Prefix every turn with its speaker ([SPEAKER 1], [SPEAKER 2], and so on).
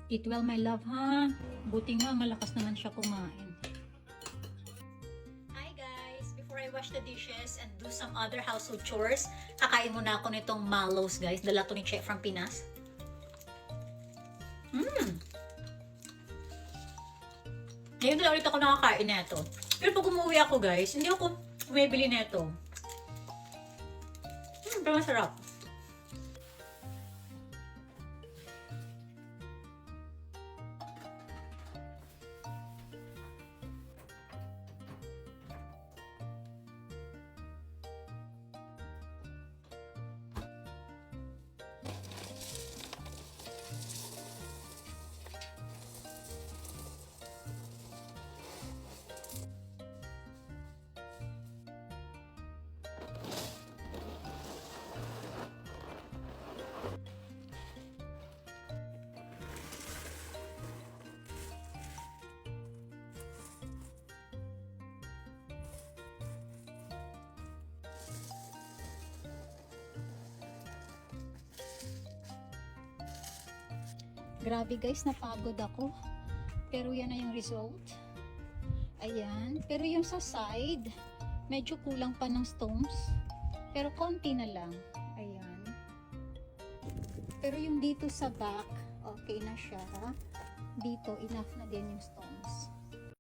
[SPEAKER 1] Eat well, my love, ha? Buti nga, malakas naman siya kumain. Hi guys! Before I wash the dishes and do some other household chores, kakain muna ako nitong mallows, guys. Dala to ni Che from Pinas. Ngayon na ulit ako nakakain nito. Pero pag umuwi ako, guys, hindi ako bumibili nito. Pero masarap. Grabe guys, napagod ako. Pero yan na yung result. Ayan. Pero yung sa side, medyo kulang pa ng stones. Pero konti na lang. Ayan. Pero yung dito sa back, okay na siya. Dito, enough na din yung stones.